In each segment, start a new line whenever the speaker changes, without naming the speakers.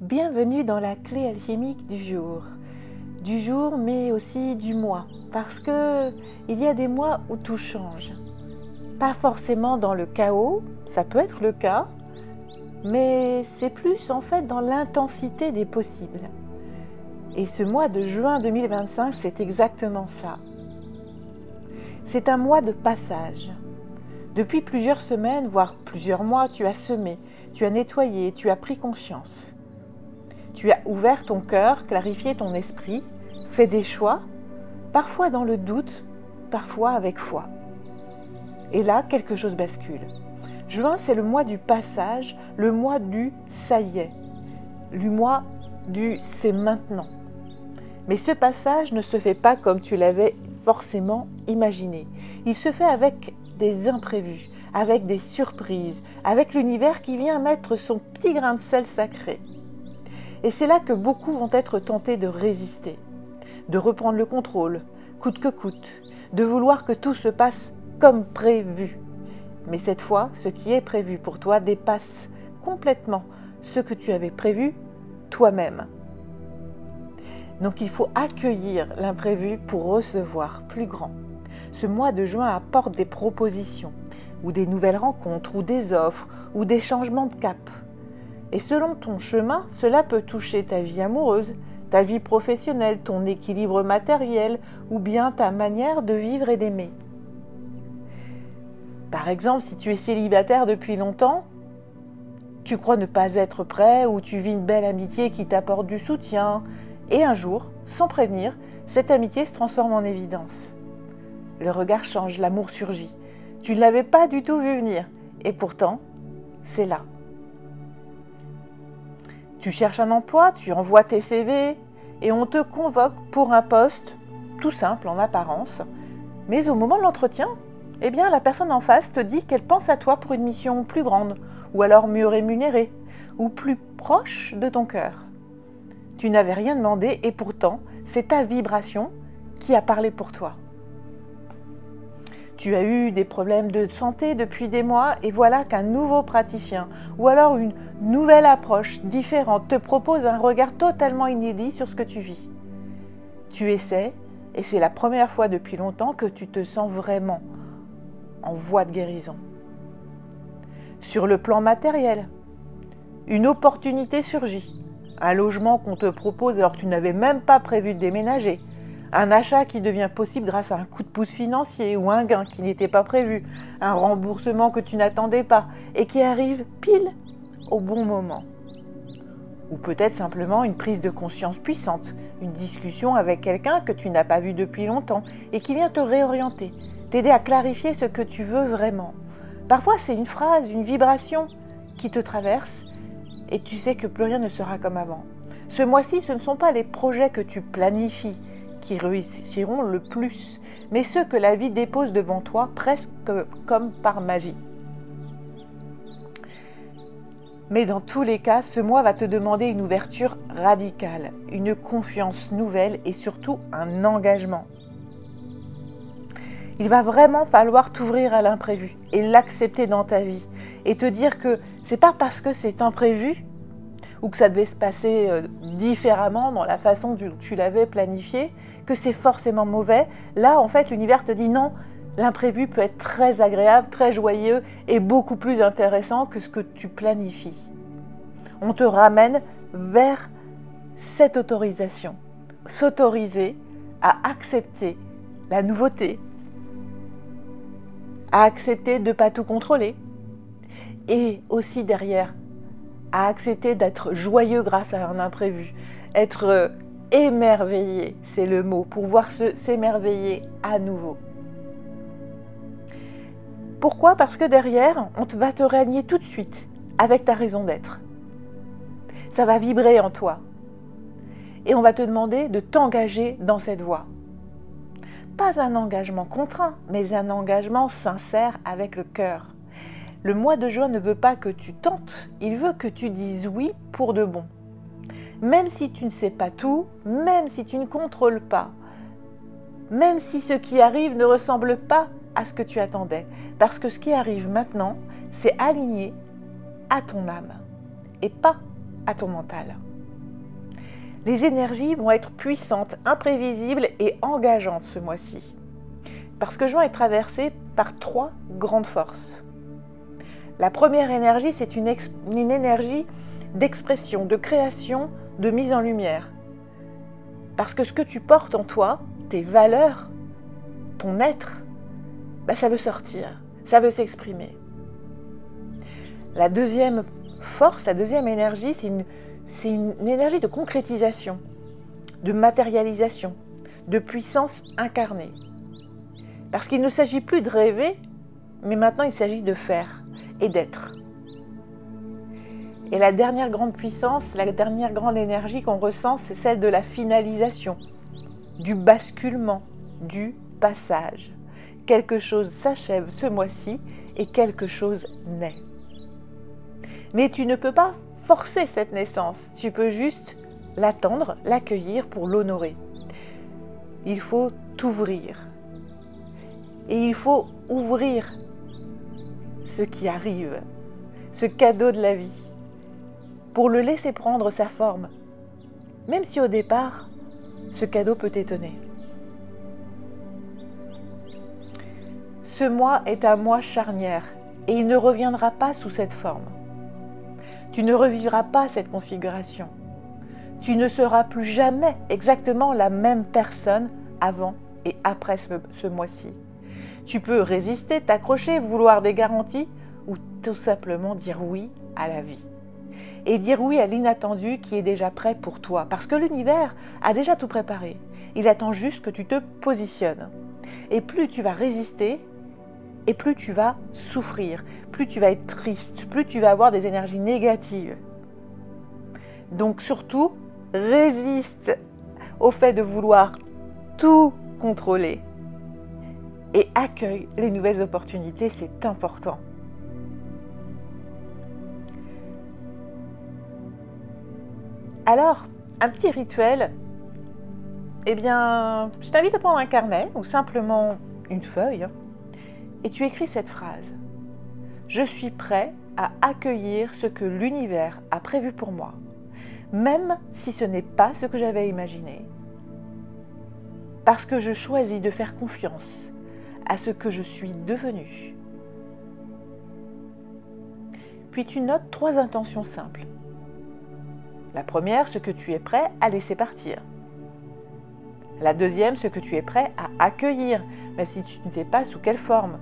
Bienvenue dans la clé alchimique du jour mais aussi du mois, parce que il y a des mois où tout change. Pas forcément dans le chaos, ça peut être le cas, mais c'est plus en fait dans l'intensité des possibles. Et ce mois de juin 2025, c'est exactement ça. C'est un mois de passage. Depuis plusieurs semaines, voire plusieurs mois, tu as semé, tu as nettoyé, tu as pris conscience. Tu as ouvert ton cœur, clarifié ton esprit, fait des choix, parfois dans le doute, parfois avec foi. Et là, quelque chose bascule. Juin, c'est le mois du passage, le mois du « ça y est », le mois du « c'est maintenant ». Mais ce passage ne se fait pas comme tu l'avais forcément imaginé. Il se fait avec des imprévus, avec des surprises, avec l'univers qui vient mettre son petit grain de sel sacré. Et c'est là que beaucoup vont être tentés de résister, de reprendre le contrôle, coûte que coûte, de vouloir que tout se passe comme prévu. Mais cette fois, ce qui est prévu pour toi dépasse complètement ce que tu avais prévu toi-même. Donc il faut accueillir l'imprévu pour recevoir plus grand. Ce mois de juin apporte des propositions, ou des nouvelles rencontres, ou des offres, ou des changements de cap. Et selon ton chemin, cela peut toucher ta vie amoureuse, ta vie professionnelle, ton équilibre matériel ou bien ta manière de vivre et d'aimer. Par exemple, si tu es célibataire depuis longtemps, tu crois ne pas être prêt ou tu vis une belle amitié qui t'apporte du soutien et un jour, sans prévenir, cette amitié se transforme en évidence. Le regard change, l'amour surgit. Tu ne l'avais pas du tout vu venir et pourtant, c'est là. Tu cherches un emploi, tu envoies tes CV et on te convoque pour un poste tout simple en apparence. Mais au moment de l'entretien, eh bien, la personne en face te dit qu'elle pense à toi pour une mission plus grande ou alors mieux rémunérée ou plus proche de ton cœur. Tu n'avais rien demandé et pourtant, c'est ta vibration qui a parlé pour toi. Tu as eu des problèmes de santé depuis des mois et voilà qu'un nouveau praticien ou alors une nouvelle approche différente te propose un regard totalement inédit sur ce que tu vis. Tu essaies et c'est la première fois depuis longtemps que tu te sens vraiment en voie de guérison. Sur le plan matériel, une opportunité surgit. Un logement qu'on te propose alors que tu n'avais même pas prévu de déménager. Un achat qui devient possible grâce à un coup de pouce financier ou un gain qui n'était pas prévu, un remboursement que tu n'attendais pas et qui arrive pile au bon moment. Ou peut-être simplement une prise de conscience puissante, une discussion avec quelqu'un que tu n'as pas vu depuis longtemps et qui vient te réorienter, t'aider à clarifier ce que tu veux vraiment. Parfois c'est une phrase, une vibration qui te traverse et tu sais que plus rien ne sera comme avant. Ce mois-ci, ce ne sont pas les projets que tu planifies qui réussiront le plus, mais ceux que la vie dépose devant toi presque comme par magie. Mais dans tous les cas, ce mois va te demander une ouverture radicale, une confiance nouvelle et surtout un engagement. Il va vraiment falloir t'ouvrir à l'imprévu et l'accepter dans ta vie et te dire que c'est pas parce que c'est imprévu ou que ça devait se passer différemment dans la façon dont tu l'avais planifié, que c'est forcément mauvais. Là, en fait, l'univers te dit non, l'imprévu peut être très agréable, très joyeux et beaucoup plus intéressant que ce que tu planifies. On te ramène vers cette autorisation, s'autoriser à accepter la nouveauté, à accepter de ne pas tout contrôler et aussi derrière, à accepter d'être joyeux grâce à un imprévu, être émerveillé, c'est le mot, pouvoir s'émerveiller à nouveau. Pourquoi ? Parce que derrière, va te régner tout de suite avec ta raison d'être. Ça va vibrer en toi. Et on va te demander de t'engager dans cette voie. Pas un engagement contraint, mais un engagement sincère avec le cœur. Le mois de juin ne veut pas que tu tentes, il veut que tu dises oui pour de bon. Même si tu ne sais pas tout, même si tu ne contrôles pas, même si ce qui arrive ne ressemble pas à ce que tu attendais. Parce que ce qui arrive maintenant, c'est aligné à ton âme et pas à ton mental. Les énergies vont être puissantes, imprévisibles et engageantes ce mois-ci. Parce que juin est traversé par 3 grandes forces. La première énergie, c'est une énergie d'expression, de création, de mise en lumière. Parce que ce que tu portes en toi, tes valeurs, ton être, ça veut sortir, ça veut s'exprimer. La deuxième force, la deuxième énergie, c'est une énergie de concrétisation, de matérialisation, de puissance incarnée. Parce qu'il ne s'agit plus de rêver, mais maintenant il s'agit de faire et d'être. Et la dernière grande puissance, la dernière grande énergie qu'on ressent, c'est celle de la finalisation, du basculement, du passage. Quelque chose s'achève ce mois-ci et quelque chose naît. Mais tu ne peux pas forcer cette naissance, tu peux juste l'attendre, l'accueillir pour l'honorer. Il faut t'ouvrir. Et il faut ouvrir ce qui arrive, ce cadeau de la vie, pour le laisser prendre sa forme, même si au départ, ce cadeau peut t'étonner. Ce mois est un mois charnière et il ne reviendra pas sous cette forme. Tu ne revivras pas cette configuration. Tu ne seras plus jamais exactement la même personne avant et après ce mois-ci. Tu peux résister, t'accrocher, vouloir des garanties ou tout simplement dire oui à la vie. Et dire oui à l'inattendu qui est déjà prêt pour toi. Parce que l'univers a déjà tout préparé. Il attend juste que tu te positionnes. Et plus tu vas résister, et plus tu vas souffrir, plus tu vas être triste, plus tu vas avoir des énergies négatives. Donc surtout, résiste au fait de vouloir tout contrôler. Et accueille les nouvelles opportunités, c'est important. Alors, un petit rituel, je t'invite à prendre un carnet ou simplement une feuille et tu écris cette phrase. Je suis prêt à accueillir ce que l'univers a prévu pour moi, même si ce n'est pas ce que j'avais imaginé. Parce que je choisis de faire confiance à ce que je suis devenue. Puis tu notes 3 intentions simples. La première, ce que tu es prêt à laisser partir. La deuxième, ce que tu es prêt à accueillir, même si tu ne sais pas sous quelle forme.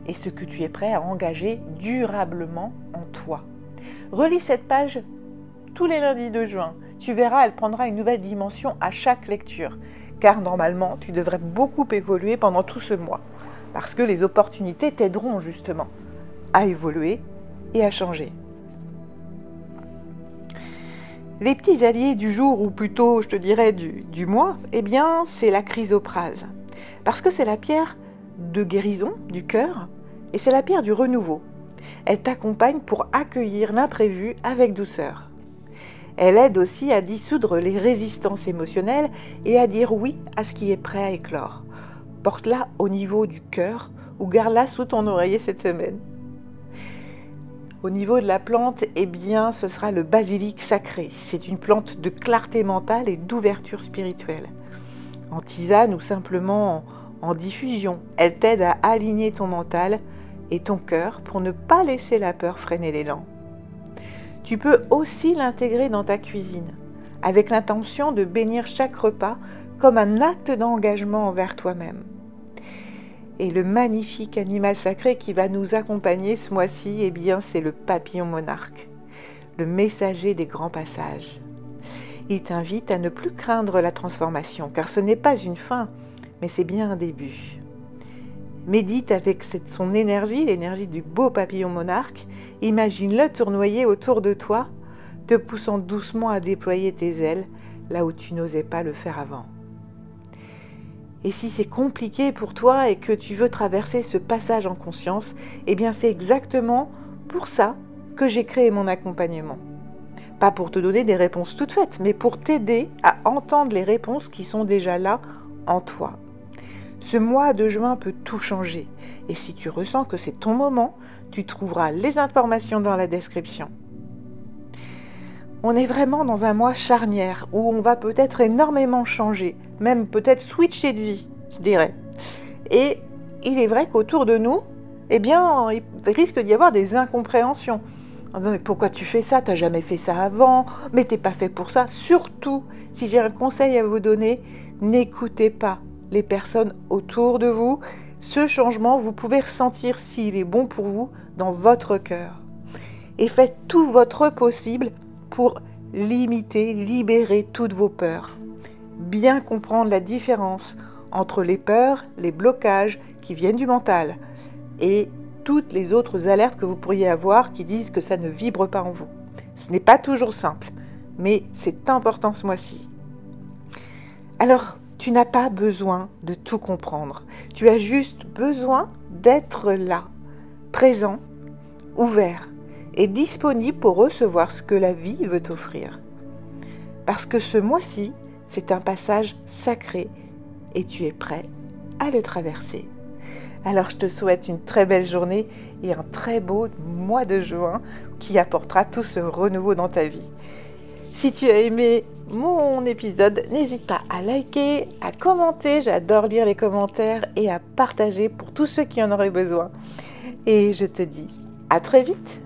Et ce que tu es prêt à engager durablement en toi. Relis cette page tous les lundis de juin. Tu verras, elle prendra une nouvelle dimension à chaque lecture. Car normalement, tu devrais beaucoup évoluer pendant tout ce mois. Parce que les opportunités t'aideront justement à évoluer et à changer. Les petits alliés du jour, ou plutôt, je te dirais, du mois, c'est la chrysoprase. Parce que c'est la pierre de guérison du cœur et c'est la pierre du renouveau. Elle t'accompagne pour accueillir l'imprévu avec douceur. Elle aide aussi à dissoudre les résistances émotionnelles et à dire oui à ce qui est prêt à éclore. Porte-la au niveau du cœur ou garde-la sous ton oreiller cette semaine. Au niveau de la plante, ce sera le basilic sacré. C'est une plante de clarté mentale et d'ouverture spirituelle. En tisane ou simplement en diffusion, elle t'aide à aligner ton mental et ton cœur pour ne pas laisser la peur freiner l'élan. Tu peux aussi l'intégrer dans ta cuisine, avec l'intention de bénir chaque repas comme un acte d'engagement envers toi-même. Et le magnifique animal sacré qui va nous accompagner ce mois-ci, c'est le papillon monarque, le messager des grands passages. Il t'invite à ne plus craindre la transformation, car ce n'est pas une fin, mais c'est bien un début. Médite avec son énergie, l'énergie du beau papillon monarque. Imagine-le tournoyer autour de toi, te poussant doucement à déployer tes ailes là où tu n'osais pas le faire avant. Et si c'est compliqué pour toi et que tu veux traverser ce passage en conscience, c'est exactement pour ça que j'ai créé mon accompagnement. Pas pour te donner des réponses toutes faites, mais pour t'aider à entendre les réponses qui sont déjà là en toi. Ce mois de juin peut tout changer. Et si tu ressens que c'est ton moment, tu trouveras les informations dans la description. On est vraiment dans un mois charnière où on va peut-être énormément changer, même peut-être switcher de vie, je dirais. Et il est vrai qu'autour de nous, eh bien, il risque d'y avoir des incompréhensions. En disant, mais pourquoi tu fais ça? Tu n'as jamais fait ça avant, mais tu n'es pas fait pour ça. Surtout, si j'ai un conseil à vous donner, n'écoutez pas les personnes autour de vous. Ce changement, vous pouvez ressentir s'il est bon pour vous dans votre cœur. Et faites tout votre possible pour limiter, libérer toutes vos peurs. Bien comprendre la différence entre les peurs, les blocages qui viennent du mental et toutes les autres alertes que vous pourriez avoir qui disent que ça ne vibre pas en vous. Ce n'est pas toujours simple, mais c'est important ce mois-ci. Alors, tu n'as pas besoin de tout comprendre. Tu as juste besoin d'être là, présent, ouvert et disponible pour recevoir ce que la vie veut t'offrir. Parce que ce mois-ci, c'est un passage sacré et tu es prêt à le traverser. Alors je te souhaite une très belle journée et un très beau mois de juin qui apportera tout ce renouveau dans ta vie. Si tu as aimé mon épisode, n'hésite pas à liker, à commenter, j'adore lire les commentaires et à partager pour tous ceux qui en auraient besoin. Et je te dis à très vite.